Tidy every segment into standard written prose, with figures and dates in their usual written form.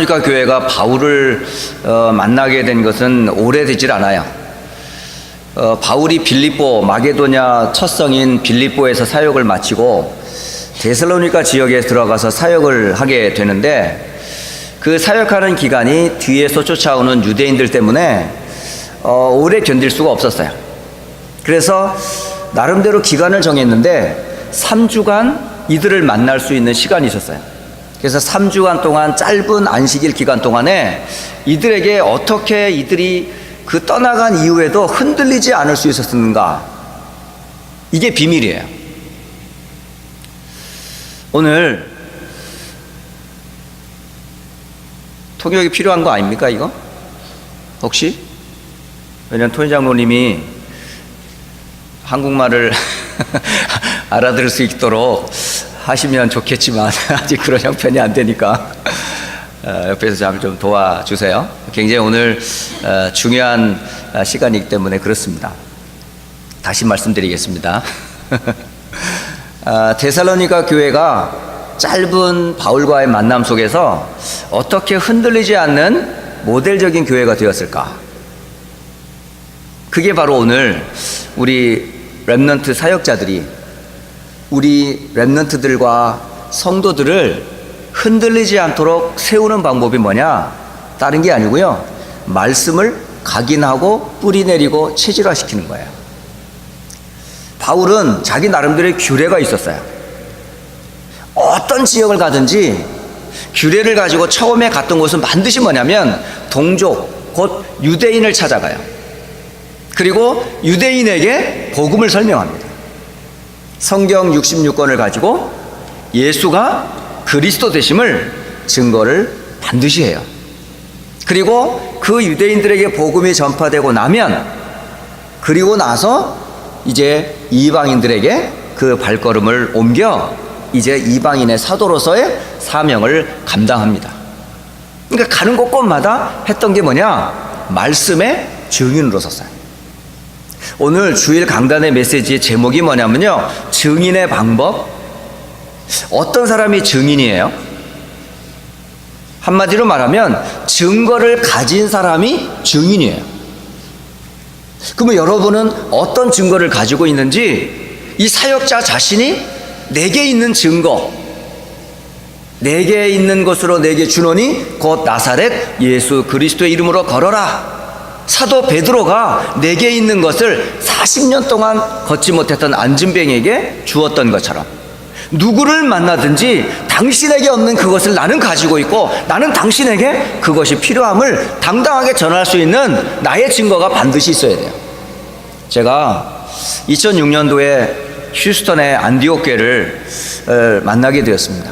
그러니까 교회가 바울을 만나게 된 것은 오래되질 않아요. 바울이 빌립보 마게도냐 첫 성인 빌립보에서 사역을 마치고 데살로니가 지역에 들어가서 사역을 하게 되는데, 그 사역하는 기간이 뒤에서 쫓아오는 유대인들 때문에 오래 견딜 수가 없었어요. 그래서 나름대로 기간을 정했는데 3주간 이들을 만날 수 있는 시간이 있었어요. 그래서 3주간 동안 짧은 안식일 기간 동안에 이들에게 어떻게 이들이 그 떠나간 이후에도 흔들리지 않을 수 있었는가, 이게 비밀이에요. 오늘 통역이 필요한 거 아닙니까 이거? 혹시? 왜냐면 토니 장로님이 한국말을 알아들을 수 있도록 하시면 좋겠지만 아직 그런 형편이 안 되니까 옆에서 좀 도와주세요. 굉장히 오늘 중요한 시간이기 때문에 그렇습니다. 다시 말씀드리겠습니다. 데살로니가 교회가 짧은 바울과의 만남 속에서 어떻게 흔들리지 않는 모델적인 교회가 되었을까? 그게 바로 오늘 우리 렘넌트 사역자들이, 우리 렘넌트들과 성도들을 흔들리지 않도록 세우는 방법이 뭐냐? 다른 게 아니고요, 말씀을 각인하고 뿌리내리고 체질화시키는 거예요. 바울은 자기 나름대로의 규례가 있었어요. 어떤 지역을 가든지 규례를 가지고 처음에 갔던 곳은 반드시 뭐냐면 동족, 곧 유대인을 찾아가요. 그리고 유대인에게 복음을 설명합니다. 성경 66권을 가지고 예수가 그리스도 되심을 증거를 반드시 해요. 그리고 그 유대인들에게 복음이 전파되고 나면, 그리고 나서 이제 이방인들에게 그 발걸음을 옮겨 이제 이방인의 사도로서의 사명을 감당합니다. 그러니까 가는 곳곳마다 했던 게 뭐냐? 말씀의 증인으로 섰어요. 오늘 주일 강단의 메시지의 제목이 뭐냐면요, 증인의 방법. 어떤 사람이 증인이에요? 한마디로 말하면 증거를 가진 사람이 증인이에요. 그러면 여러분은 어떤 증거를 가지고 있는지, 이 사역자 자신이 내게 있는 증거, 내게 있는 것으로 내게 주노니 곧 나사렛 예수 그리스도의 이름으로 걸어라. 사도 베드로가 내게 있는 것을 40년 동안 걷지 못했던 안진뱅에게 주었던 것처럼, 누구를 만나든지 당신에게 없는 그것을 나는 가지고 있고 나는 당신에게 그것이 필요함을 당당하게 전할 수 있는 나의 증거가 반드시 있어야 돼요. 제가 2006년도에 휴스턴의 안디옥 교회를 만나게 되었습니다.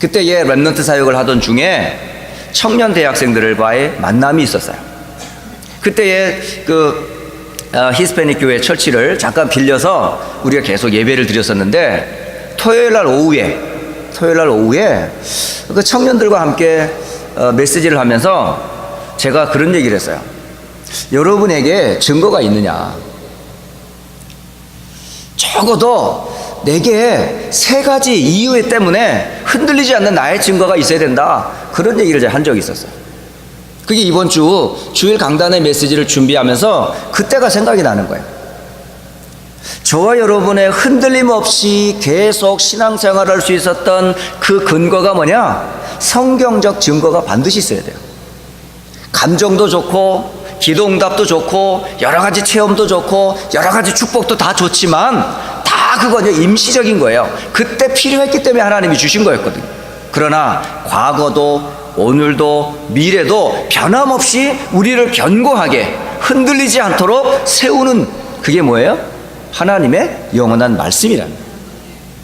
그때의 렘넌트 사역을 하던 중에 청년 대학생들과의 만남이 있었어요. 그때의 히스패닉 교회 철치를 잠깐 빌려서 우리가 계속 예배를 드렸었는데, 토요일 날 오후에 그 청년들과 함께 메시지를 하면서 제가 그런 얘기를 했어요. 여러분에게 증거가 있느냐? 적어도 내게 3가지 이유 때문에 흔들리지 않는 나의 증거가 있어야 된다. 그런 얘기를 제가 한 적이 있었어요. 그게 이번 주 주일 강단의 메시지를 준비하면서 그때가 생각이 나는 거예요. 저와 여러분의 흔들림 없이 계속 신앙생활을 할 수 있었던 그 근거가 뭐냐? 성경적 증거가 반드시 있어야 돼요. 감정도 좋고 기도응답도 좋고 여러 가지 체험도 좋고 여러 가지 축복도 다 좋지만 다 그건 임시적인 거예요. 그때 필요했기 때문에 하나님이 주신 거였거든요. 그러나 과거도 오늘도 미래도 변함없이 우리를 견고하게 흔들리지 않도록 세우는, 그게 뭐예요? 하나님의 영원한 말씀이라는 거예요.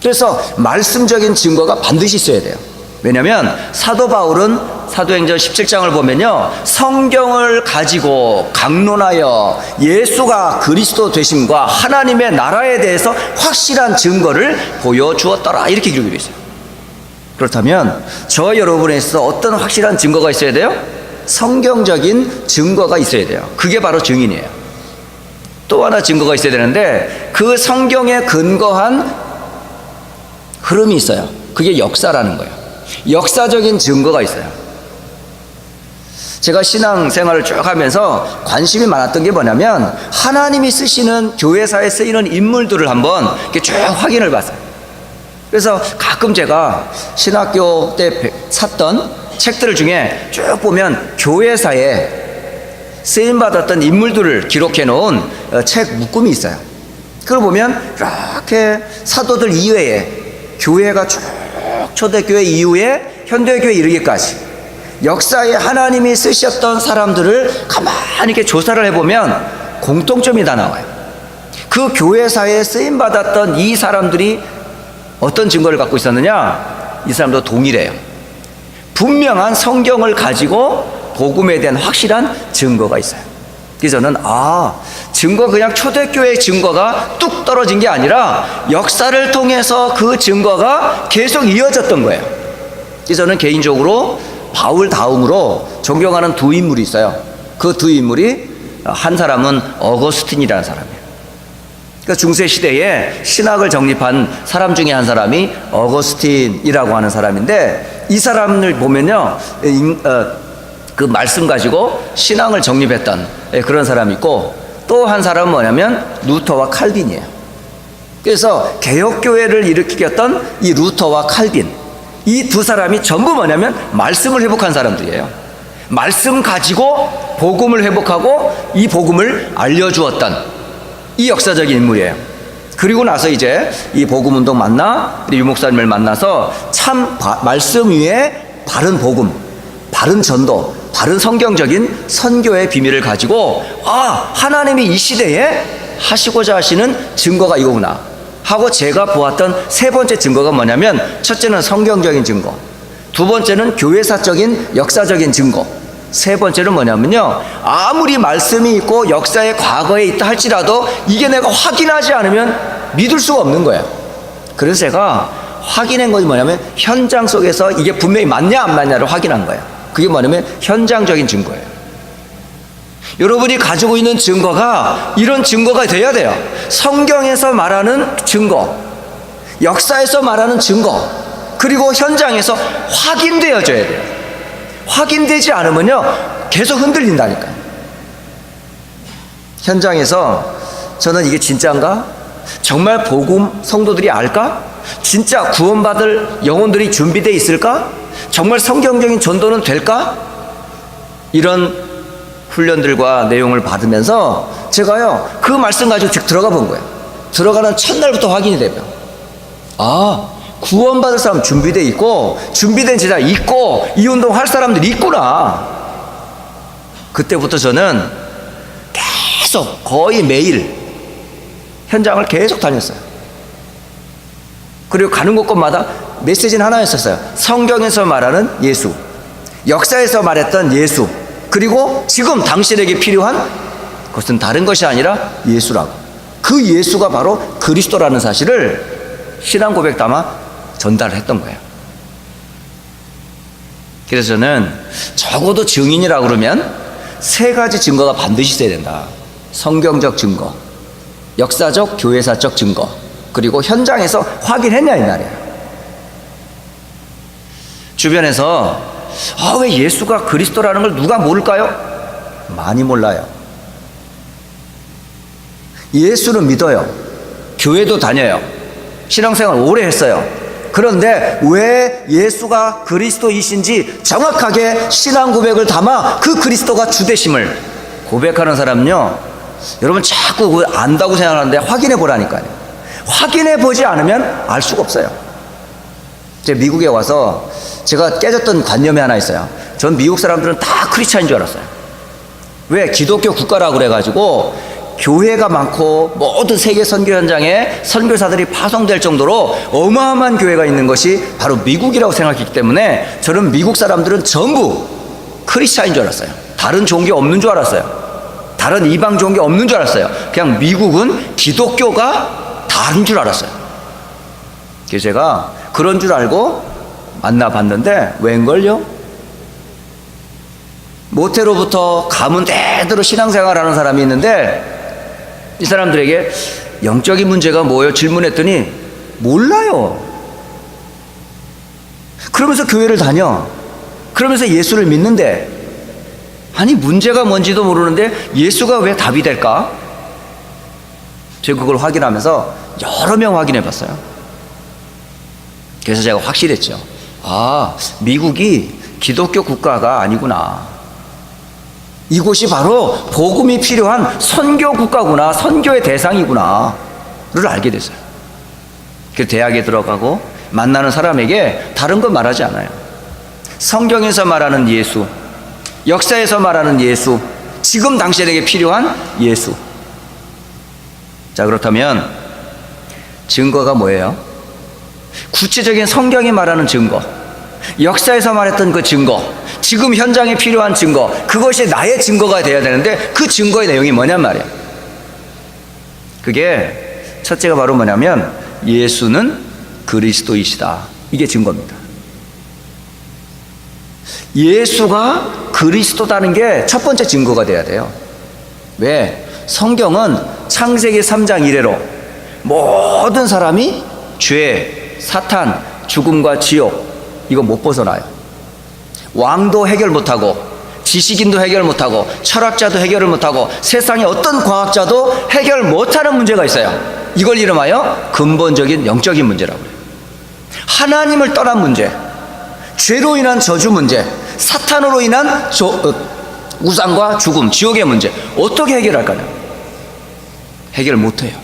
그래서 말씀적인 증거가 반드시 있어야 돼요. 왜냐하면 사도 바울은 사도행전 17장을 보면요, 성경을 가지고 강론하여 예수가 그리스도 되심과 하나님의 나라에 대해서 확실한 증거를 보여주었더라, 이렇게 기록이 되어 있어요. 그렇다면 저와 여러분에 있어서 어떤 확실한 증거가 있어야 돼요? 성경적인 증거가 있어야 돼요. 그게 바로 증인이에요. 또 하나 증거가 있어야 되는데, 그 성경에 근거한 흐름이 있어요. 그게 역사라는 거예요. 역사적인 증거가 있어요. 제가 신앙생활을 쭉 하면서 관심이 많았던 게 뭐냐면 하나님이 쓰시는 교회사에 쓰이는 인물들을 한번 이렇게 쭉 확인을 봤어요. 그래서 가끔 제가 신학교 때 샀던 책들 중에 쭉 보면 교회사에 쓰임받았던 인물들을 기록해 놓은 책 묶음이 있어요. 그걸 보면 이렇게 사도들 이외에 교회가 쭉 초대교회 이후에 현대교회 이르기까지 역사에 하나님이 쓰셨던 사람들을 가만히 이렇게 조사를 해보면 공통점이 다 나와요. 그 교회사에 쓰임받았던 이 사람들이 어떤 증거를 갖고 있었느냐? 이 사람도 동일해요. 분명한 성경을 가지고 복음에 대한 확실한 증거가 있어요. 그래서 저는 증거 그냥 초대교회의 증거가 뚝 떨어진 게 아니라 역사를 통해서 그 증거가 계속 이어졌던 거예요. 그래서 저는 개인적으로 바울 다음으로 존경하는 두 인물이 있어요. 그 두 인물이 한 사람은 어거스틴이라는 사람이에요. 그러니까 중세 시대에 신학을 정립한 사람 중에 한 사람이 어거스틴이라고 하는 사람인데 이 사람을 보면요, 그 말씀 가지고 신앙을 정립했던 그런 사람이 있고 또 한 사람은 뭐냐면 루터와 칼빈이에요. 그래서 개혁교회를 일으켰던 이 루터와 칼빈, 이 두 사람이 전부 뭐냐면 말씀을 회복한 사람들이에요. 말씀 가지고 복음을 회복하고 이 복음을 알려주었던 이 역사적인 인물이에요. 그리고 나서 이제 이 복음운동 만나 유 목사님을 만나서 참 말씀 위에 바른 복음, 바른 전도, 바른 성경적인 선교의 비밀을 가지고 하나님이 이 시대에 하시고자 하시는 증거가 이거구나 하고 제가 보았던 세 번째 증거가 뭐냐면 첫째는 성경적인 증거, 두 번째는 교회사적인 역사적인 증거, 세 번째는 뭐냐면요, 아무리 말씀이 있고 역사의 과거에 있다 할지라도 이게 내가 확인하지 않으면 믿을 수가 없는 거예요. 그래서 제가 확인한 것이 뭐냐면 현장 속에서 이게 분명히 맞냐 안 맞냐를 확인한 거예요. 그게 뭐냐면 현장적인 증거예요. 여러분이 가지고 있는 증거가 이런 증거가 돼야 돼요. 성경에서 말하는 증거, 역사에서 말하는 증거, 그리고 현장에서 확인되어져야 돼요. 확인되지 않으면요 계속 흔들린다니까요. 현장에서 저는 이게 진짜인가? 정말 복음 성도들이 알까? 진짜 구원받을 영혼들이 준비되어 있을까? 정말 성경적인 전도는 될까? 이런 훈련들과 내용을 받으면서 제가요 그 말씀 가지고 쭉 들어가 본 거예요. 들어가는 첫날부터 확인이 되면 구원받을 사람 준비되어 있고 준비된 제자 있고 이 운동 할 사람들이 있구나. 그때부터 저는 계속 거의 매일 현장을 계속 다녔어요. 그리고 가는 곳곳마다 메시지는 하나였었어요. 성경에서 말하는 예수, 역사에서 말했던 예수, 그리고 지금 당신에게 필요한 그것은 다른 것이 아니라 예수라고. 그 예수가 바로 그리스도라는 사실을 신앙 고백 담아 전달을 했던 거예요. 그래서 저는 적어도 증인이라고 그러면 세 가지 증거가 반드시 있어야 된다. 성경적 증거, 역사적 교회사적 증거, 그리고 현장에서 확인했냐 이 말이에요. 주변에서 왜 예수가 그리스도라는 걸 누가 모를까요? 많이 몰라요. 예수는 믿어요. 교회도 다녀요. 신앙생활 오래 했어요. 그런데 왜 예수가 그리스도이신지 정확하게 신앙 고백을 담아 그 그리스도가 주되심을 고백하는 사람은요, 여러분 자꾸 안다고 생각하는데 확인해 보라니까요. 확인해 보지 않으면 알 수가 없어요. 제가 미국에 와서 제가 깨졌던 관념이 하나 있어요. 전 미국 사람들은 다 크리스찬인 줄 알았어요. 왜? 기독교 국가라고 그래가지고 교회가 많고 모든 세계 선교 현장에 선교사들이 파송될 정도로 어마어마한 교회가 있는 것이 바로 미국이라고 생각했기 때문에 저는 미국 사람들은 전부 크리스찬인 줄 알았어요. 다른 종교 없는 줄 알았어요. 다른 이방 종교 없는 줄 알았어요. 그냥 미국은 기독교가 다른 줄 알았어요. 그래서 제가 그런 줄 알고 만나봤는데 웬걸요? 모태로부터 가문 대대로 신앙생활하는 사람이 있는데 이 사람들에게 영적인 문제가 뭐예요? 질문했더니 몰라요. 그러면서 교회를 다녀. 그러면서 예수를 믿는데 아니 문제가 뭔지도 모르는데 예수가 왜 답이 될까? 제가 그걸 확인하면서 여러 명 확인해 봤어요. 그래서 제가 확실했죠. 아, 미국이 기독교 국가가 아니구나. 이곳이 바로 복음이 필요한 선교 국가구나, 선교의 대상이구나를 알게 됐어요. 그래서 대학에 들어가고 만나는 사람에게 다른 건 말하지 않아요. 성경에서 말하는 예수, 역사에서 말하는 예수, 지금 당신에게 필요한 예수. 자, 그렇다면 증거가 뭐예요? 구체적인 성경이 말하는 증거, 역사에서 말했던 그 증거, 지금 현장에 필요한 증거, 그것이 나의 증거가 되어야 되는데 그 증거의 내용이 뭐냔 말이에요. 그게 첫째가 바로 뭐냐면 예수는 그리스도이시다. 이게 증거입니다. 예수가 그리스도다는 게 첫 번째 증거가 돼야 돼요. 왜? 성경은 창세기 3장 이래로 모든 사람이 죄, 사탄, 죽음과 지옥 이거 못 벗어나요. 왕도 해결 못하고 지식인도 해결 못하고 철학자도 해결을 못하고 세상의 어떤 과학자도 해결 못하는 문제가 있어요. 이걸 이름하여 근본적인 영적인 문제라고 해요. 하나님을 떠난 문제, 죄로 인한 저주 문제, 사탄으로 인한 우상과 죽음, 지옥의 문제 어떻게 해결할까요? 해결 못해요.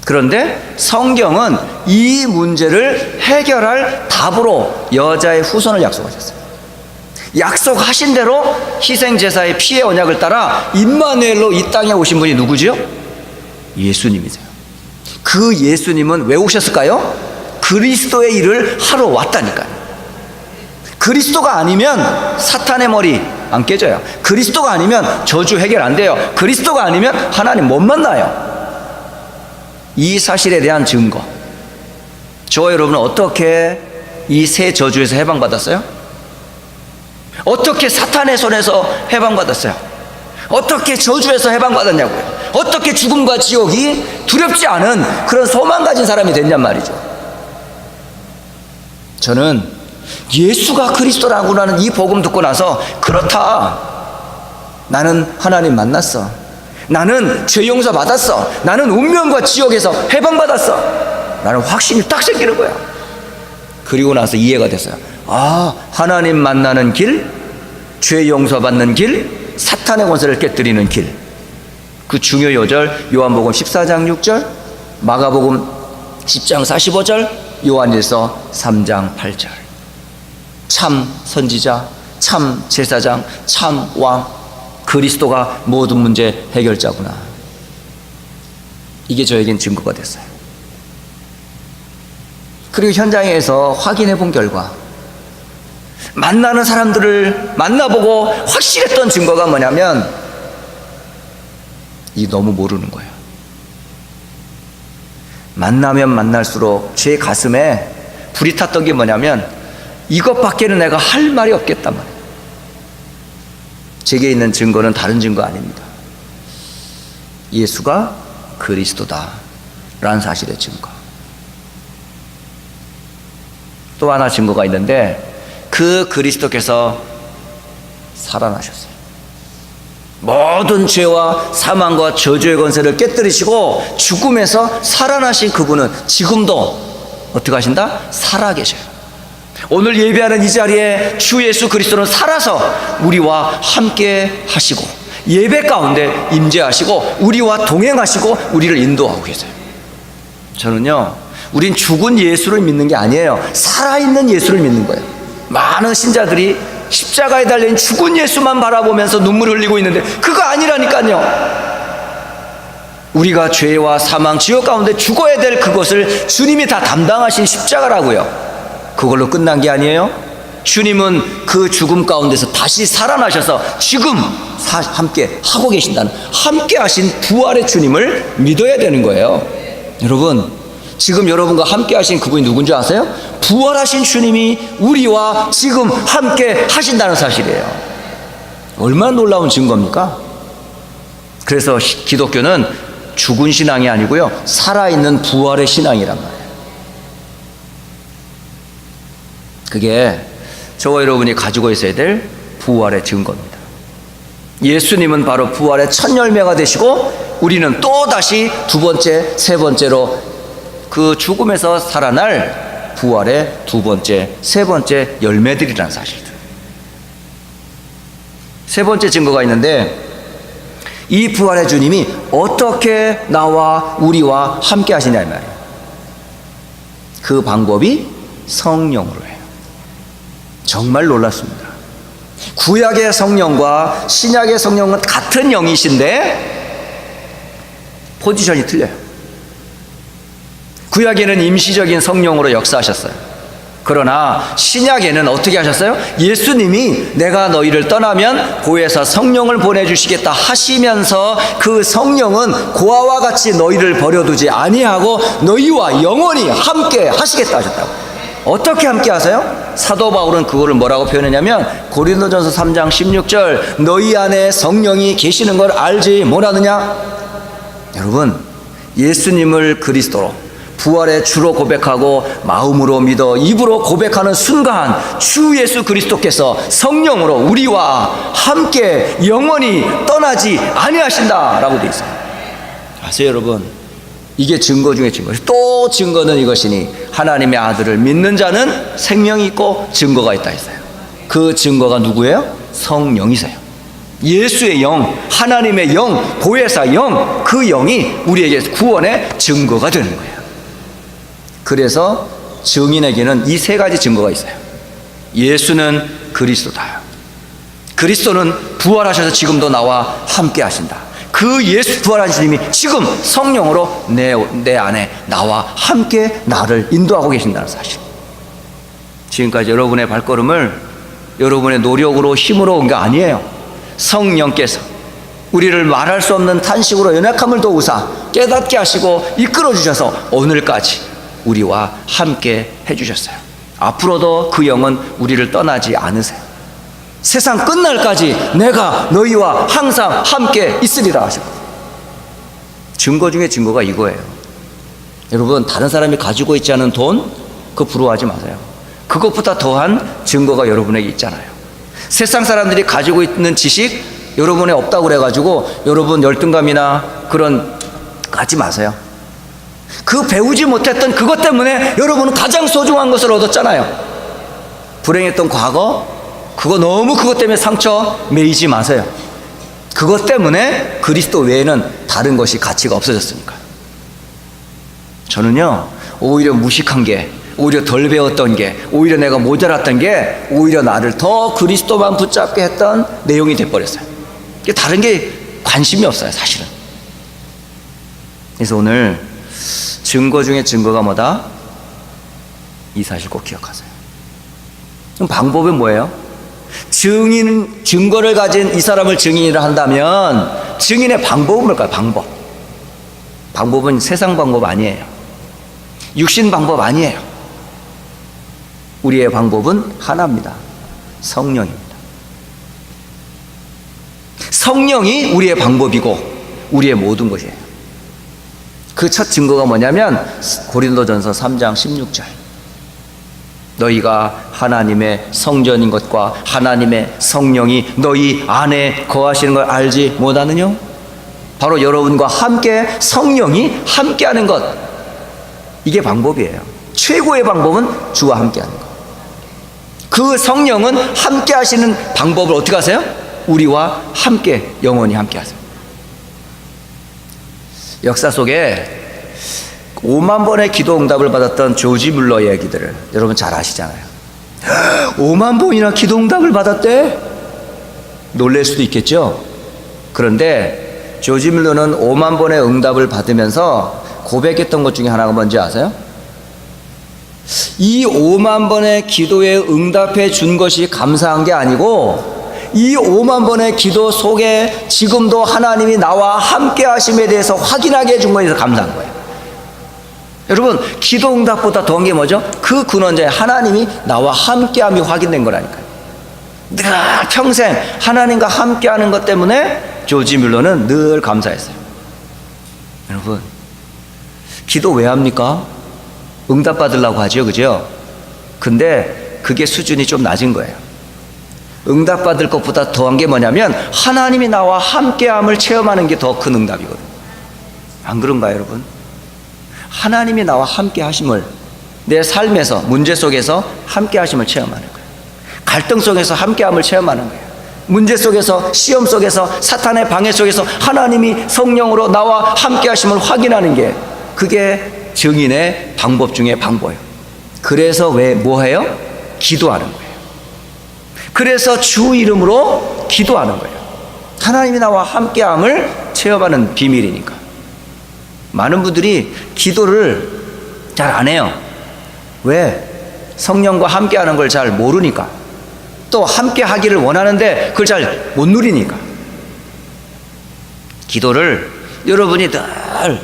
그런데 성경은 이 문제를 해결할 답으로 여자의 후손을 약속하셨어요. 약속하신 대로 희생제사의 피의 언약을 따라 임마누엘로 이 땅에 오신 분이 누구지요? 예수님이세요. 그 예수님은 왜 오셨을까요? 그리스도의 일을 하러 왔다니까요. 그리스도가 아니면 사탄의 머리 안 깨져요. 그리스도가 아니면 저주 해결 안 돼요. 그리스도가 아니면 하나님 못 만나요. 이 사실에 대한 증거. 저와 여러분은 어떻게 이 세 저주에서 해방받았어요? 어떻게 사탄의 손에서 해방받았어요? 어떻게 저주에서 해방받았냐고요? 어떻게 죽음과 지옥이 두렵지 않은 그런 소망 가진 사람이 됐냔 말이죠. 저는 예수가 그리스도라고라는 이 복음 듣고 나서 그렇다. 나는 하나님 만났어. 나는 죄 용서 받았어. 나는 운명과 지옥에서 해방받았어. 라는 확신이 딱 생기는 거야. 그리고 나서 이해가 됐어요. 아, 하나님 만나는 길, 죄 용서받는 길, 사탄의 권세를 깨뜨리는 길. 그 중요 요절 요한복음 14장 6절, 마가복음 10장 45절, 요한일서 3장 8절. 참 선지자, 참 제사장, 참 왕, 그리스도가 모든 문제 해결자구나. 이게 저에겐 증거가 됐어요. 그리고 현장에서 확인해 본 결과 만나는 사람들을 만나보고 확실했던 증거가 뭐냐면 이 너무 모르는 거예요. 만나면 만날수록 제 가슴에 불이 탔던 게 뭐냐면 이것밖에는 내가 할 말이 없겠단 말이에요. 제게 있는 증거는 다른 증거 아닙니다. 예수가 그리스도다 라는 사실의 증거. 또 하나 증거가 있는데 그 그리스도께서 살아나셨어요. 모든 죄와 사망과 저주의 권세를 깨뜨리시고 죽음에서 살아나신 그분은 지금도 어떻게 하신다? 살아계셔요. 오늘 예배하는 이 자리에 주 예수 그리스도는 살아서 우리와 함께 하시고 예배 가운데 임재하시고 우리와 동행하시고 우리를 인도하고 계세요. 저는요, 우린 죽은 예수를 믿는 게 아니에요. 살아있는 예수를 믿는 거예요. 많은 신자들이 십자가에 달린 죽은 예수만 바라보면서 눈물을 흘리고 있는데 그거 아니라니까요. 우리가 죄와 사망, 지옥 가운데 죽어야 될 그것을 주님이 다 담당하신 십자가라고요. 그걸로 끝난 게 아니에요. 주님은 그 죽음 가운데서 다시 살아나셔서 지금 함께 하고 계신다는, 함께 하신 부활의 주님을 믿어야 되는 거예요. 여러분, 지금 여러분과 함께 하신 그분이 누군지 아세요? 부활하신 주님이 우리와 지금 함께 하신다는 사실이에요. 얼마나 놀라운 증거입니까? 그래서 기독교는 죽은 신앙이 아니고요, 살아있는 부활의 신앙이란 말이에요. 그게 저와 여러분이 가지고 있어야 될 부활의 증거입니다. 예수님은 바로 부활의 첫 열매가 되시고 우리는 또다시 두 번째, 세 번째로 그 죽음에서 살아날 부활의 두 번째, 세 번째 열매들이라는 사실들. 세 번째 증거가 있는데 이 부활의 주님이 어떻게 나와 우리와 함께 하시냐 이 말이에요. 그 방법이 성령으로 해요. 정말 놀랍습니다. 구약의 성령과 신약의 성령은 같은 영이신데 포지션이 틀려요. 구약에는 임시적인 성령으로 역사하셨어요. 그러나 신약에는 어떻게 하셨어요? 예수님이 내가 너희를 떠나면 보혜사 성령을 보내주시겠다 하시면서 그 성령은 고아와 같이 너희를 버려두지 아니하고 너희와 영원히 함께 하시겠다 하셨다고. 어떻게 함께 하세요? 사도 바울은 그거를 뭐라고 표현했냐면 고린도전서 3장 16절 너희 안에 성령이 계시는 걸 알지 못하느냐? 여러분, 예수님을 그리스도로 부활의 주로 고백하고 마음으로 믿어 입으로 고백하는 순간 주 예수 그리스도께서 성령으로 우리와 함께 영원히 떠나지 아니하신다라고 되어 있어요. 아세요 여러분? 이게 증거 중에 증거. 또 증거는 이것이니 하나님의 아들을 믿는 자는 생명이 있고 증거가 있다 했어요. 그 증거가 누구예요? 성령이세요. 예수의 영, 하나님의 영, 보혜사 영, 그 영이 우리에게 구원의 증거가 되는 거예요. 그래서 증인에게는 이 세 가지 증거가 있어요. 예수는 그리스도다. 그리스도는 부활하셔서 지금도 나와 함께 하신다. 그 예수 부활하신 주님이 지금 성령으로 내 안에 나와 함께 나를 인도하고 계신다는 사실. 지금까지 여러분의 발걸음을 여러분의 노력으로 힘으로 온 게 아니에요. 성령께서 우리를 말할 수 없는 탄식으로 연약함을 도우사 깨닫게 하시고 이끌어 주셔서 오늘까지 우리와 함께 해주셨어요. 앞으로도 그 영은 우리를 떠나지 않으세요. 세상 끝날까지 내가 너희와 항상 함께 있으리라 하셨거든요. 증거 중에 증거가 이거예요. 여러분, 다른 사람이 가지고 있지 않은 돈 그거 부러워하지 마세요. 그것보다 더한 증거가 여러분에게 있잖아요. 세상 사람들이 가지고 있는 지식 여러분에 없다고 그래가지고 여러분 열등감이나 그런 갖지 마세요. 그 배우지 못했던 그것 때문에 여러분은 가장 소중한 것을 얻었잖아요. 불행했던 과거 그거 너무 그것 때문에 상처 매이지 마세요. 그것 때문에 그리스도 외에는 다른 것이 가치가 없어졌으니까. 저는요 오히려 무식한 게, 오히려 덜 배웠던 게, 오히려 내가 모자랐던 게 오히려 나를 더 그리스도만 붙잡게 했던 내용이 돼버렸어요. 다른 게 관심이 없어요 사실은. 그래서 오늘 증거 중에 증거가 뭐다? 이 사실 꼭 기억하세요. 그럼 방법은 뭐예요? 증거를 가진 이 사람을 증인이라 한다면 증인의 방법은 뭘까요? 방법은 세상 방법 아니에요. 육신 방법 아니에요. 우리의 방법은 하나입니다. 성령입니다. 성령이 우리의 방법이고 우리의 모든 것이에요. 그 첫 증거가 뭐냐면 고린도전서 3장 16절 너희가 하나님의 성전인 것과 하나님의 성령이 너희 안에 거하시는 걸 알지 못하느냐? 바로 여러분과 함께 성령이 함께하는 것, 이게 방법이에요. 최고의 방법은 주와 함께하는 것. 그 성령은 함께하시는 방법을 어떻게 하세요? 우리와 함께 영원히 함께하세요. 역사 속에 5만 번의 기도 응답을 받았던 조지 뮬러의 얘기들을 여러분 잘 아시잖아요. 5만 번이나 기도 응답을 받았대? 놀랄 수도 있겠죠. 그런데 조지 뮬러는 5만 번의 응답을 받으면서 고백했던 것 중에 하나가 뭔지 아세요? 이 5만 번의 기도에 응답해 준 것이 감사한 게 아니고 이 5만 번의 기도 속에 지금도 하나님이 나와 함께 하심에 대해서 확인하게 해준 거에서 감사한 거예요. 여러분, 기도 응답보다 더한 게 뭐죠? 그 근원자의 하나님이 나와 함께함이 확인된 거라니까요. 늘 평생 하나님과 함께하는 것 때문에 조지 뮬러는 늘 감사했어요. 여러분, 기도 왜 합니까? 응답 받으려고 하죠, 그죠? 근데 그게 수준이 좀 낮은 거예요. 응답받을 것보다 더한 게 뭐냐면 하나님이 나와 함께함을 체험하는 게 더 큰 응답이거든요. 안 그런가요, 여러분? 하나님이 나와 함께 하심을, 내 삶에서 문제 속에서 함께 하심을 체험하는 거예요. 갈등 속에서 함께함을 체험하는 거예요. 문제 속에서, 시험 속에서, 사탄의 방해 속에서 하나님이 성령으로 나와 함께 하심을 확인하는 게, 그게 증인의 방법 중에 방법이에요. 그래서 왜 뭐해요? 기도하는 거예요. 그래서 주 이름으로 기도하는 거예요. 하나님이 나와 함께함을 체험하는 비밀이니까. 많은 분들이 기도를 잘 안 해요. 왜? 성령과 함께하는 걸 잘 모르니까. 또 함께하기를 원하는데 그걸 잘 못 누리니까. 기도를 여러분이 늘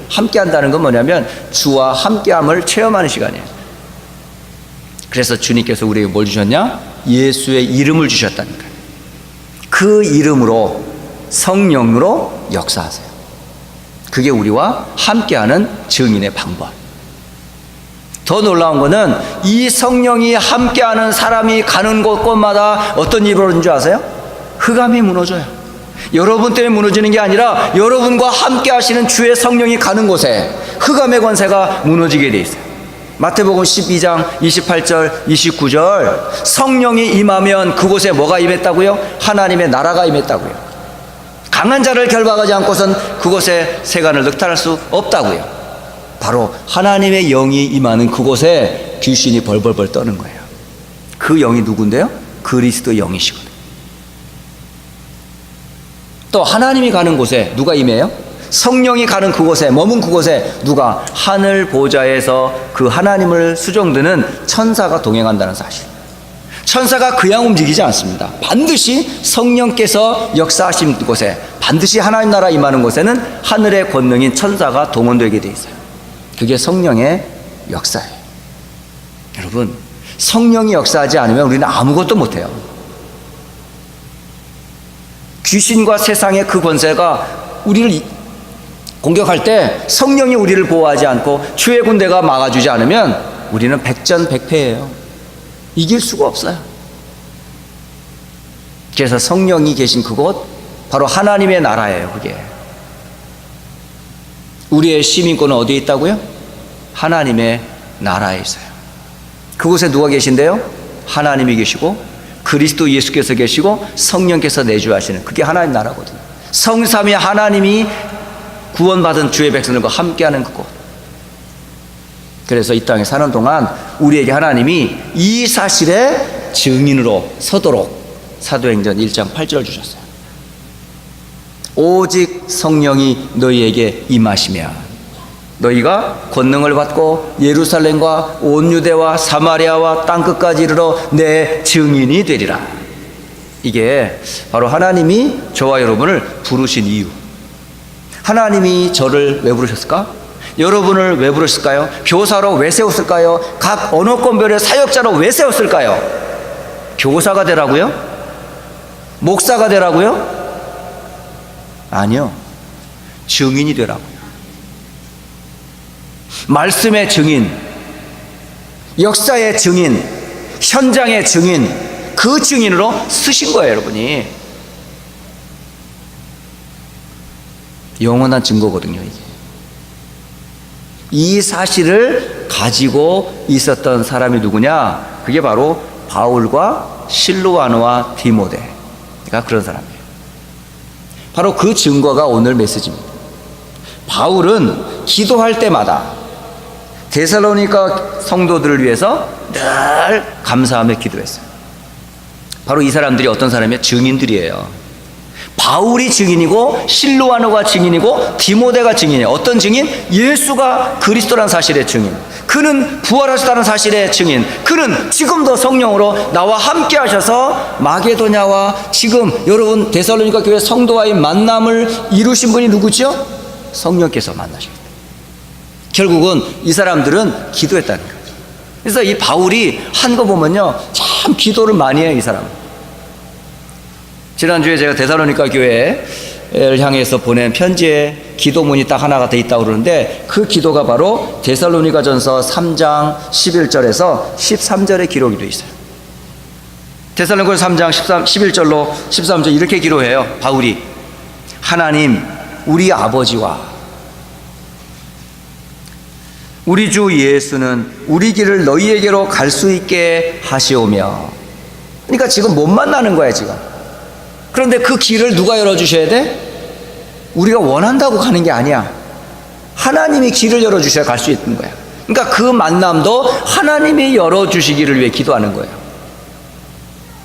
함께한다는 건 뭐냐면 주와 함께함을 체험하는 시간이에요. 그래서 주님께서 우리에게 뭘 주셨냐? 예수의 이름을 주셨다니까. 그 이름으로, 성령으로 역사하세요. 그게 우리와 함께하는 증인의 방법. 더 놀라운 거는 이 성령이 함께하는 사람이 가는 곳곳마다 어떤 일이 벌어지는 줄 아세요? 흑암이 무너져요. 여러분 때문에 무너지는 게 아니라 여러분과 함께 하시는 주의 성령이 가는 곳에 흑암의 권세가 무너지게 돼 있어요. 마태복음 12장 28절 29절, 성령이 임하면 그곳에 뭐가 임했다고요? 하나님의 나라가 임했다고요. 강한 자를 결박하지 않고선 그곳에 세간을 늑탈할 수 없다고요. 바로 하나님의 영이 임하는 그곳에 귀신이 벌벌벌 떠는 거예요. 그 영이 누군데요? 그리스도 영이시거든요. 또 하나님이 가는 곳에 누가 임해요? 성령이 가는 그곳에, 머문 그곳에 누가? 하늘 보좌에서 그 하나님을 수종드는 천사가 동행한다는 사실. 천사가 그냥 움직이지 않습니다. 반드시 성령께서 역사하신 곳에, 반드시 하나님 나라 임하는 곳에는 하늘의 권능인 천사가 동원되게 돼 있어요. 그게 성령의 역사예요. 여러분, 성령이 역사하지 않으면 우리는 아무것도 못해요. 귀신과 세상의 그 권세가 우리를 공격할 때 성령이 우리를 보호하지 않고 주의 군대가 막아주지 않으면 우리는 백전백패예요. 이길 수가 없어요. 그래서 성령이 계신 그곳, 바로 하나님의 나라예요. 그게 우리의 시민권은 어디에 있다고요? 하나님의 나라에 있어요. 그곳에 누가 계신데요? 하나님이 계시고 그리스도 예수께서 계시고 성령께서 내주하시는, 그게 하나님 나라거든요. 성삼위 하나님이 구원받은 주의 백성들과 함께하는 그곳. 그래서 이 땅에 사는 동안 우리에게 하나님이 이 사실의 증인으로 서도록 사도행전 1장 8절을 주셨어요. 오직 성령이 너희에게 임하시면 너희가 권능을 받고 예루살렘과 온 유대와 사마리아와 땅끝까지 이르러 내 증인이 되리라. 이게 바로 하나님이 저와 여러분을 부르신 이유. 하나님이 저를 왜 부르셨을까? 여러분을 왜 부르셨을까요? 교사로 왜 세웠을까요? 각 언어권별의 사역자로 왜 세웠을까요? 교사가 되라고요? 목사가 되라고요? 아니요. 증인이 되라고요. 말씀의 증인, 역사의 증인, 현장의 증인, 그 증인으로 쓰신 거예요, 여러분이. 영원한 증거거든요, 이게. 이 사실을 가지고 있었던 사람이 누구냐? 그게 바로 바울과 실루아노와 디모데가 그런 사람이에요. 바로 그 증거가 오늘 메시지입니다. 바울은 기도할 때마다 데살로니가 성도들을 위해서 늘 감사하며 기도했어요. 바로 이 사람들이 어떤 사람이에요? 증인들이에요. 바울이 증인이고 실루아노가 증인이고 디모데가 증인이에요. 어떤 증인? 예수가 그리스도라는 사실의 증인. 그는 부활하셨다는 사실의 증인. 그는 지금도 성령으로 나와 함께 하셔서 마게도냐와 지금 여러분 데살로니가 교회 성도와의 만남을 이루신 분이 누구죠? 성령께서 만나셨다. 결국은 이 사람들은 기도했다는 거예요. 그래서 이 바울이 한 거 보면요, 참 기도를 많이 해요, 이 사람은. 지난주에 제가 데살로니가 교회를 향해서 보낸 편지에 기도문이 딱 하나가 돼 있다고 그러는데, 그 기도가 바로 데살로니가전서 3장 11절에서 13절의 기록이 돼 있어요. 데살로니가서 3장 11절로 13절 이렇게 기도해요. 바울이 하나님 우리 아버지와 우리 주 예수는 우리 길을 너희에게로 갈 수 있게 하시오며. 그러니까 지금 못 만나는 거야 지금. 그런데 그 길을 누가 열어주셔야 돼? 우리가 원한다고 가는 게 아니야. 하나님이 길을 열어주셔야 갈 수 있는 거야. 그러니까 그 만남도 하나님이 열어주시기를 위해 기도하는 거예요.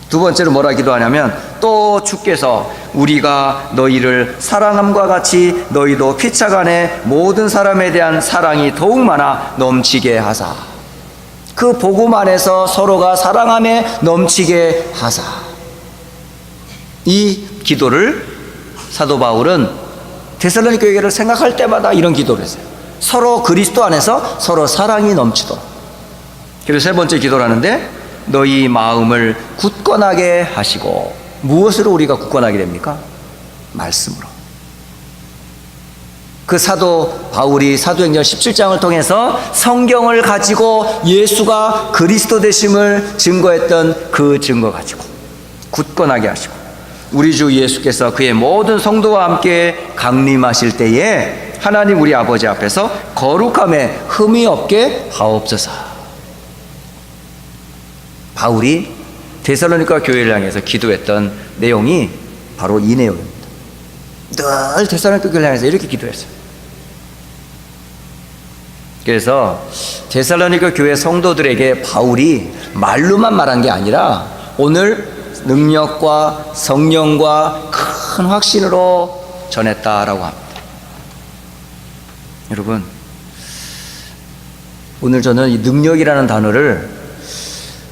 두 번째로 뭐라 기도하냐면 또 주께서 우리가 너희를 사랑함과 같이 너희도 피차간에 모든 사람에 대한 사랑이 더욱 많아 넘치게 하사. 그 복음 안에서 서로가 사랑함에 넘치게 하사. 이 기도를 사도 바울은 데살로니가 교회를 생각할 때마다 이런 기도를 했어요. 서로 그리스도 안에서 서로 사랑이 넘치도록. 그래서 세 번째 기도를 하는데 너희 마음을 굳건하게 하시고. 무엇으로 우리가 굳건하게 됩니까? 말씀으로. 그 사도 바울이 사도행전 17장을 통해서 성경을 가지고 예수가 그리스도 되심을 증거했던 그 증거 가지고 굳건하게 하시고, 우리 주 예수께서 그의 모든 성도와 함께 강림하실 때에 하나님 우리 아버지 앞에서 거룩함에 흠이 없게 하옵소서. 바울이 데살로니가 교회를 향해서 기도했던 내용이 바로 이 내용입니다. 늘 데살로니가 교회를 향해서 이렇게 기도했어요. 그래서 데살로니가 교회 성도들에게 바울이 말로만 말한 게 아니라 오늘 능력과 성령과 큰 확신으로 전했다라고 합니다. 여러분, 오늘 저는 이 능력이라는 단어를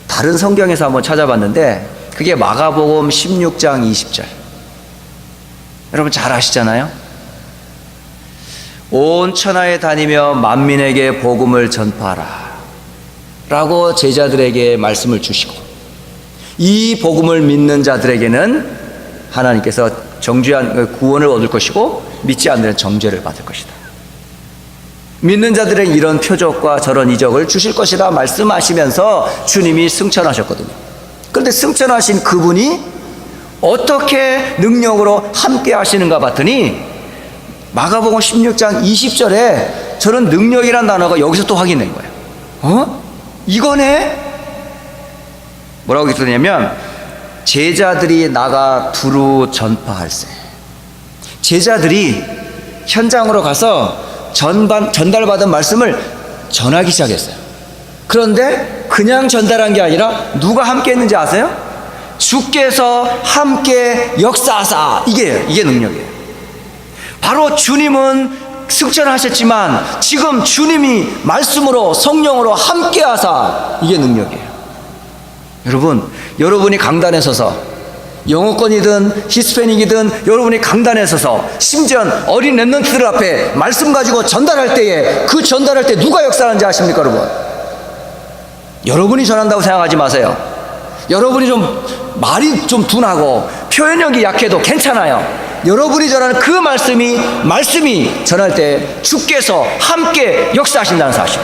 다른 성경에서 한번 찾아봤는데 그게 마가복음 16장 20절. 여러분 잘 아시잖아요. 온 천하에 다니며 만민에게 복음을 전파하라 라고 제자들에게 말씀을 주시고, 이 복음을 믿는 자들에게는 하나님께서 정죄한 구원을 얻을 것이고 믿지 않는 정죄를 받을 것이다. 믿는 자들에게 이런 표적과 저런 이적을 주실 것이라 말씀하시면서 주님이 승천하셨거든요. 그런데 승천하신 그분이 어떻게 능력으로 함께 하시는가 봤더니 마가복음 16장 20절에 저런 능력이란 단어가 여기서 또 확인된 거예요. 이거네? 뭐라고 기도했냐면 제자들이 나가 두루 전파할세. 제자들이 현장으로 가서 전달받은 말씀을 전하기 시작했어요. 그런데 그냥 전달한 게 아니라 누가 함께 했는지 아세요? 주께서 함께 역사하사. 이게 능력이에요. 바로 주님은 승천하셨지만 지금 주님이 말씀으로 성령으로 함께 하사. 이게 능력이에요. 여러분, 여러분이 강단에 서서 영어권이든 히스패닉이든 여러분이 강단에 서서 심지어 어린 랩런트들 앞에 말씀 가지고 전달할 때에 그 전달할 때 누가 역사하는지 아십니까 여러분? 여러분이 전한다고 생각하지 마세요. 여러분이 좀 말이 좀 둔하고 표현력이 약해도 괜찮아요. 여러분이 전하는 그 말씀이 전할 때 주께서 함께 역사하신다는 사실,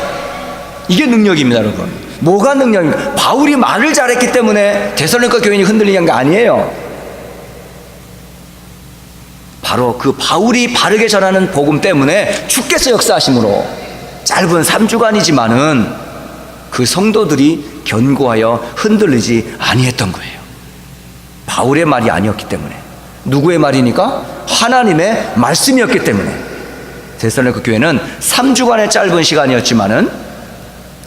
이게 능력입니다 여러분. 뭐가 능력입니까? 바울이 말을 잘했기 때문에 데살로니가 교인이 흔들리는 게 아니에요. 바로 그 바울이 바르게 전하는 복음 때문에 주께서 역사하심으로 짧은 3주간이지만은 그 성도들이 견고하여 흔들리지 아니했던 거예요. 바울의 말이 아니었기 때문에. 누구의 말이니까? 하나님의 말씀이었기 때문에 데살로니가 교회는 3주간의 짧은 시간이었지만은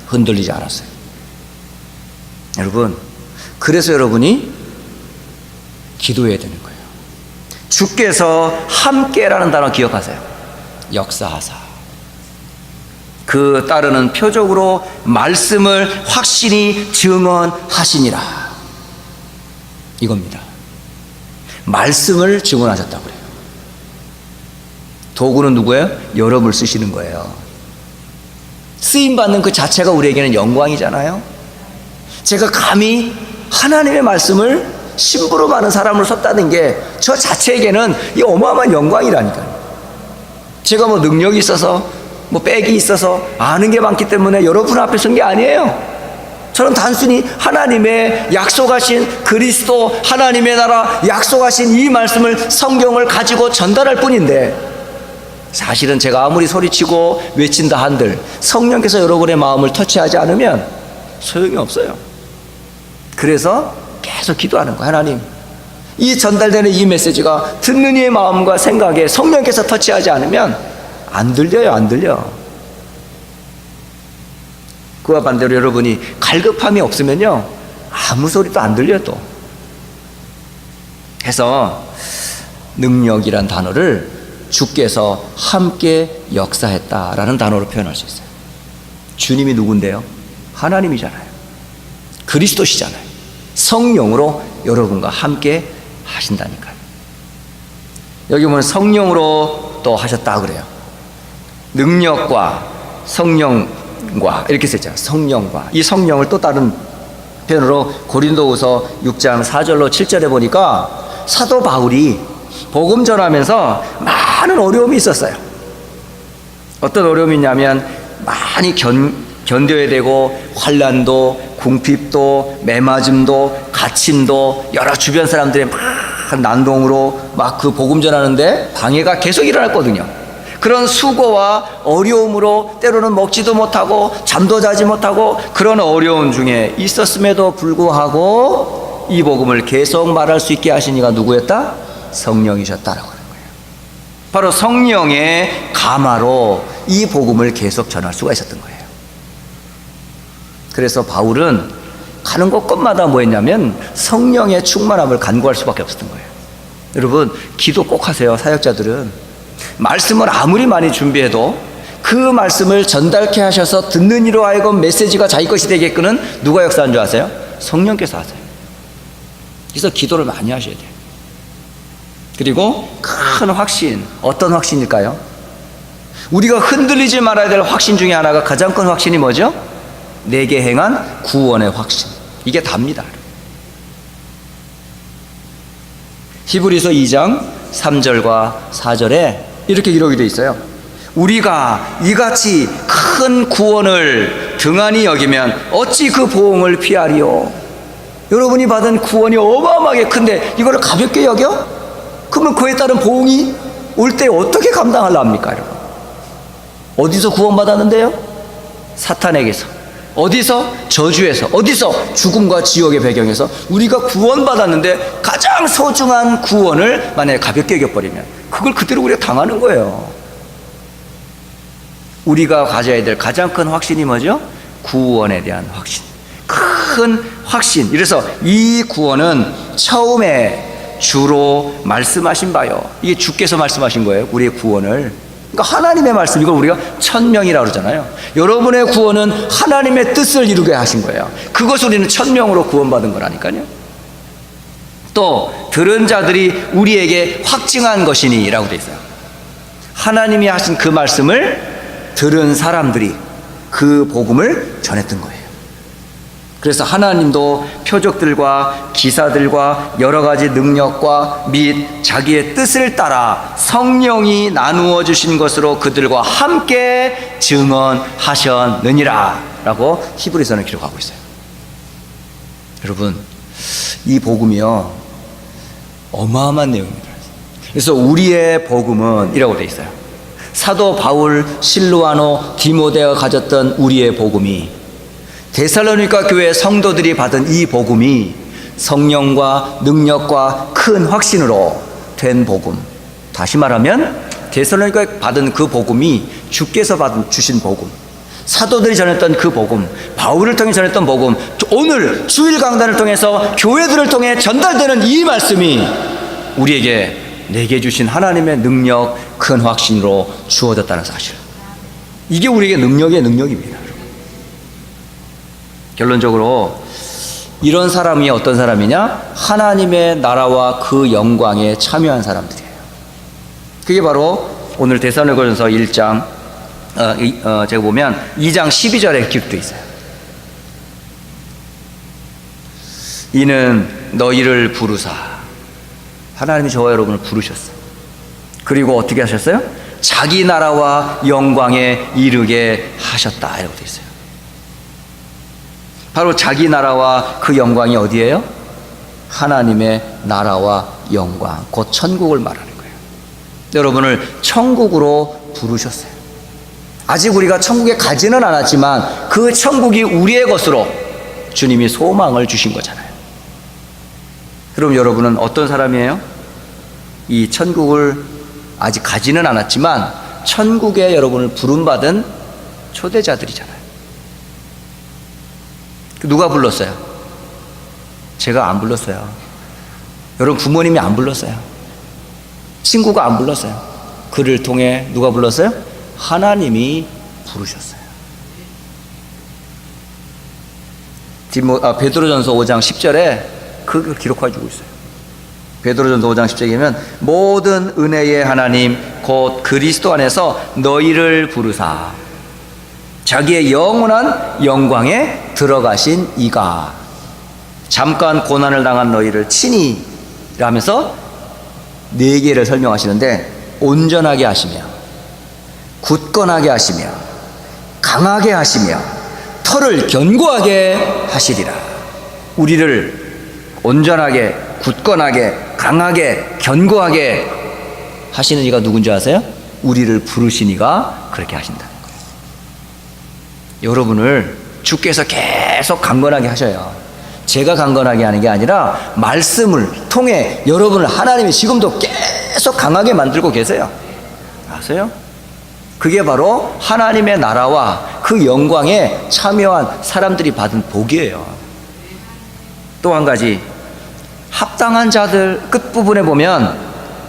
흔들리지 않았어요. 여러분, 그래서 여러분이 기도해야 되는 거예요. 주께서 함께라는 단어 기억하세요. 역사하사. 그 따르는 표적으로 말씀을 확신히 증언하시니라. 이겁니다. 말씀을 증언하셨다고 그래요. 도구는 누구예요? 여러분을 쓰시는 거예요. 쓰임받는 그 자체가 우리에게는 영광이잖아요. 제가 감히 하나님의 말씀을 심부름 많은 사람으로 썼다는 게 저 자체에게는 이 어마어마한 영광이라니까요. 제가 뭐 능력이 있어서 뭐 백이 있어서 아는 게 많기 때문에 여러분 앞에 쓴 게 아니에요. 저는 단순히 하나님의 약속하신 그리스도, 하나님의 나라 약속하신 이 말씀을, 성경을 가지고 전달할 뿐인데, 사실은 제가 아무리 소리치고 외친다 한들 성령께서 여러분의 마음을 터치하지 않으면 소용이 없어요. 그래서 계속 기도하는 거예요. 하나님, 이 전달되는 이 메시지가 듣는 이의 마음과 생각에 성령께서 터치하지 않으면 안 들려요. 안 들려. 그와 반대로 여러분이 갈급함이 없으면요, 아무 소리도 안 들려요. 또 해서 능력이란 단어를 주께서 함께 역사했다라는 단어로 표현할 수 있어요. 주님이 누군데요? 하나님이잖아요. 그리스도시잖아요. 성령으로 여러분과 함께 하신다니까요. 여기 보면 성령으로 또 하셨다 그래요. 능력과 성령과 이렇게 쓰잖아요. 성령과. 이 성령을 또 다른 표현으로 고린도후서 6장 4절로 7절에 보니까 사도 바울이 복음 전하면서 많은 어려움이 있었어요. 어떤 어려움이 있냐면 많이 견뎌야 되고, 환난도, 궁핍도, 매맞음도, 갇힘도, 여러 주변 사람들의 막 난동으로 막 그 복음 전하는데 방해가 계속 일어났거든요. 그런 수고와 어려움으로 때로는 먹지도 못하고 잠도 자지 못하고 그런 어려움 중에 있었음에도 불구하고 이 복음을 계속 말할 수 있게 하신 이가 누구였다? 성령이셨다라고 하는 거예요. 바로 성령의 감화로 이 복음을 계속 전할 수가 있었던 거예요. 그래서 바울은 가는 곳곳마다 뭐 했냐면 성령의 충만함을 간구할 수밖에 없었던 거예요. 여러분, 기도 꼭 하세요. 사역자들은 말씀을 아무리 많이 준비해도 그 말씀을 전달케 하셔서 듣는 이로 하여금 메시지가 자기 것이 되게끔은 누가 역사한 줄 아세요? 성령께서 하세요. 그래서 기도를 많이 하셔야 돼요. 그리고 큰 확신, 어떤 확신일까요? 우리가 흔들리지 말아야 될 확신 중에 하나가, 가장 큰 확신이 뭐죠? 내게 행한 구원의 확신. 이게 답니다. 히브리서 2장 3절과 4절에 이렇게 기록이 되어 있어요. 우리가 이같이 큰 구원을 등한히 여기면 어찌 그 보응을 피하리요? 여러분이 받은 구원이 어마어마하게 큰데 이거를 가볍게 여겨? 그러면 그에 따른 보응이 올 때 어떻게 감당하려 합니까, 여러분? 어디서 구원받았는데요? 사탄에게서. 어디서? 저주에서. 어디서? 죽음과 지옥의 배경에서 우리가 구원받았는데 가장 소중한 구원을 만약에 가볍게 여겨버리면 그걸 그대로 우리가 당하는 거예요. 우리가 가져야 될 가장 큰 확신이 뭐죠? 구원에 대한 확신. 큰 확신. 그래서 이 구원은 처음에 주로 말씀하신 바요. 이게 주께서 말씀하신 거예요. 우리의 구원을. 그러니까 하나님의 말씀, 이걸 우리가 천명이라고 그러잖아요. 여러분의 구원은 하나님의 뜻을 이루게 하신 거예요. 그것을 우리는 천명으로 구원받은 거라니까요. 또 들은 자들이 우리에게 확증한 것이니 라고 되어 있어요. 하나님이 하신 그 말씀을 들은 사람들이 그 복음을 전했던 거예요. 그래서 하나님도 표적들과 기사들과 여러 가지 능력과 및 자기의 뜻을 따라 성령이 나누어 주신 것으로 그들과 함께 증언하셨느니라 라고 히브리서는 기록하고 있어요. 여러분, 이 복음이요 어마어마한 내용입니다. 그래서 우리의 복음은 이라고 되어 있어요. 사도 바울, 실루아노, 디모데가 가졌던 우리의 복음이, 데살로니가 교회 성도들이 받은 이 복음이 성령과 능력과 큰 확신으로 된 복음. 다시 말하면 데살로니가에 받은 그 복음이 주께서 주신 복음, 사도들이 전했던 그 복음, 바울을 통해 전했던 복음, 오늘 주일 강단을 통해서 교회들을 통해 전달되는 이 말씀이 우리에게 내게 주신 하나님의 능력, 큰 확신으로 주어졌다는 사실. 이게 우리에게 능력의 능력입니다. 결론적으로 이런 사람이 어떤 사람이냐? 하나님의 나라와 그 영광에 참여한 사람들이에요. 그게 바로 오늘 데살로니가전서 1장 제가 보면 2장 12절에 기록되어 있어요. 이는 너희를 부르사, 하나님이 저와 여러분을 부르셨어요. 그리고 어떻게 하셨어요? 자기 나라와 영광에 이르게 하셨다 이라고 되어 있어요. 바로 자기 나라와 그 영광이 어디예요? 하나님의 나라와 영광, 곧 천국을 말하는 거예요. 여러분을 천국으로 부르셨어요. 아직 우리가 천국에 가지는 않았지만 그 천국이 우리의 것으로 주님이 소망을 주신 거잖아요. 그럼 여러분은 어떤 사람이에요? 이 천국을 아직 가지는 않았지만 천국에 여러분을 부름받은 초대자들이잖아요. 누가 불렀어요? 제가 안 불렀어요. 여러분 부모님이 안 불렀어요. 친구가 안 불렀어요. 그를 통해 누가 불렀어요? 하나님이 부르셨어요. 베드로전서 5장 10절에 그걸 기록해 주고 있어요. 베드로전서 5장 10절에 보면 모든 은혜의 하나님 곧 그리스도 안에서 너희를 부르사 자기의 영원한 영광에 들어가신 이가 잠깐 고난을 당한 너희를 친히 라면서 네 개를 설명하시는데 온전하게 하시며 굳건하게 하시며 강하게 하시며 털을 견고하게 하시리라. 우리를 온전하게 굳건하게 강하게 견고하게 하시는 이가 누군지 아세요? 우리를 부르신 이가 그렇게 하신다는 거예요. 여러분을 주께서 계속 강건하게 하셔요. 제가 강건하게 하는 게 아니라 말씀을 통해 여러분을 하나님이 지금도 계속 강하게 만들고 계세요. 아세요? 그게 바로 하나님의 나라와 그 영광에 참여한 사람들이 받은 복이에요. 또 한 가지, 합당한 자들 끝부분에 보면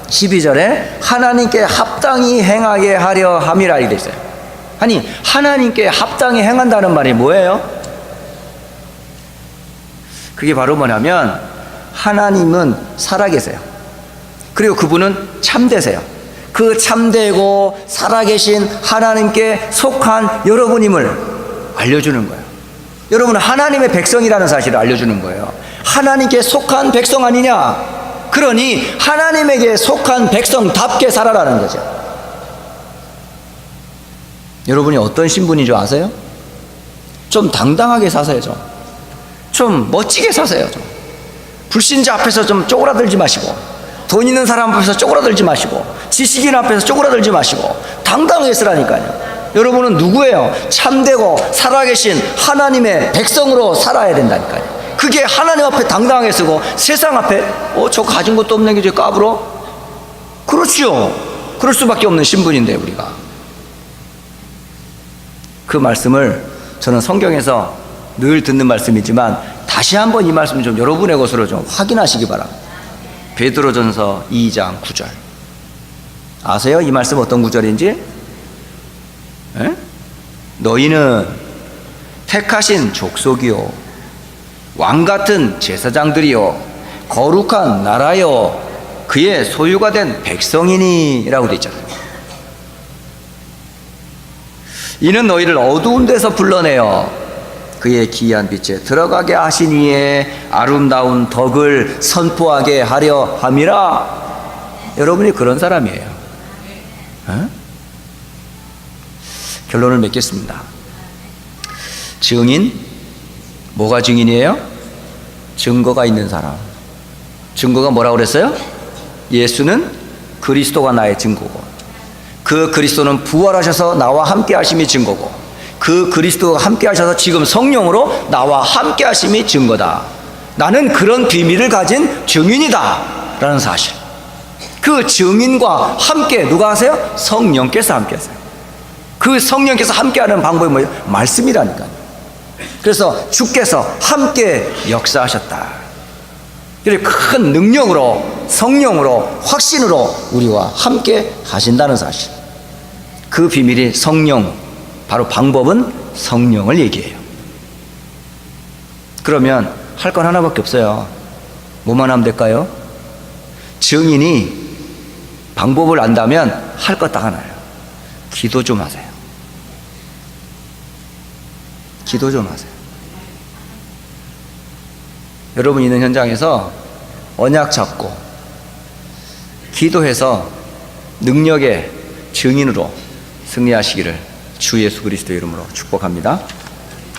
12절에 하나님께 합당히 행하게 하려 함이라 이렇게 있어요. 아니, 하나님께 합당히 행한다는 말이 뭐예요? 그게 바로 뭐냐면 하나님은 살아계세요. 그리고 그분은 참되세요. 그 참되고 살아계신 하나님께 속한 여러분임을 알려주는 거예요. 여러분은 하나님의 백성이라는 사실을 알려주는 거예요. 하나님께 속한 백성 아니냐? 그러니 하나님에게 속한 백성답게 살아라는 거죠. 여러분이 어떤 신분인 줄 아세요? 좀 당당하게 사세요. 좀 멋지게 사세요. 불신자 앞에서 좀 쪼그라들지 마시고, 돈 있는 사람 앞에서 쪼그라들지 마시고, 지식인 앞에서 쪼그라들지 마시고 당당하게 쓰라니까요. 여러분은 누구예요? 참되고 살아계신 하나님의 백성으로 살아야 된다니까요. 그게 하나님 앞에 당당하게 쓰고 세상 앞에 저 가진 것도 없는 게 저 까불어? 그렇지요. 그럴 수밖에 없는 신분인데 우리가. 그 말씀을 저는 성경에서 늘 듣는 말씀이지만 다시 한번 이 말씀을 좀 여러분의 것으로 좀 확인하시기 바랍니다. 베드로전서 2장 9절 아세요? 이 말씀 어떤 구절인지? 에? 너희는 택하신 족속이요 왕같은 제사장들이요 거룩한 나라요 그의 소유가 된 백성이니 라고 되어 있잖아요. 이는 너희를 어두운 데서 불러내어 그의 기이한 빛에 들어가게 하신 이의 아름다운 덕을 선포하게 하려 함이라. 여러분이 그런 사람이에요. 에? 결론을 맺겠습니다. 증인, 뭐가 증인이에요? 증거가 있는 사람. 증거가 뭐라고 그랬어요? 예수는 그리스도가 나의 증거고, 그 그리스도는 부활하셔서 나와 함께 하심이 증거고, 그 그리스도가 함께 하셔서 지금 성령으로 나와 함께 하심이 증거다. 나는 그런 비밀을 가진 증인이다 라는 사실. 그 증인과 함께 누가 하세요? 성령께서 함께 하세요. 그 성령께서 함께하는 방법이 뭐예요? 말씀이라니까요. 그래서 주께서 함께 역사하셨다. 이렇게 큰 능력으로 성령으로 확신으로 우리와 함께 하신다는 사실. 그 비밀이 성령, 바로 방법은 성령을 얘기해요. 그러면 할 건 하나밖에 없어요. 뭐만 하면 될까요? 증인이 방법을 안다면 할 것 딱 하나예요. 기도 좀 하세요. 기도 좀 하세요. 여러분 있는 현장에서 언약 잡고 기도해서 능력의 증인으로 승리하시기를 주 예수 그리스도의 이름으로 축복합니다.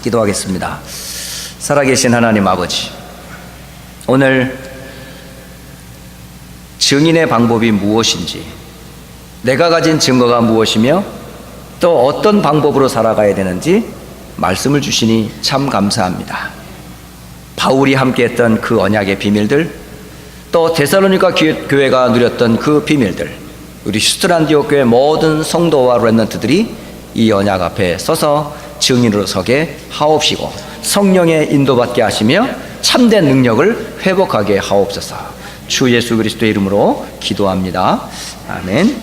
기도하겠습니다. 살아계신 하나님 아버지, 오늘 증인의 방법이 무엇인지, 내가 가진 증거가 무엇이며 또 어떤 방법으로 살아가야 되는지 말씀을 주시니 참 감사합니다. 바울이 함께했던 그 언약의 비밀들, 또 데살로니가 교회가 누렸던 그 비밀들, 우리 슈트란디오 교회 모든 성도와 렘넌트들이 이 언약 앞에 서서 증인으로 서게 하옵시고 성령의 인도받게 하시며 참된 능력을 회복하게 하옵소서. 주 예수 그리스도의 이름으로 기도합니다. 아멘.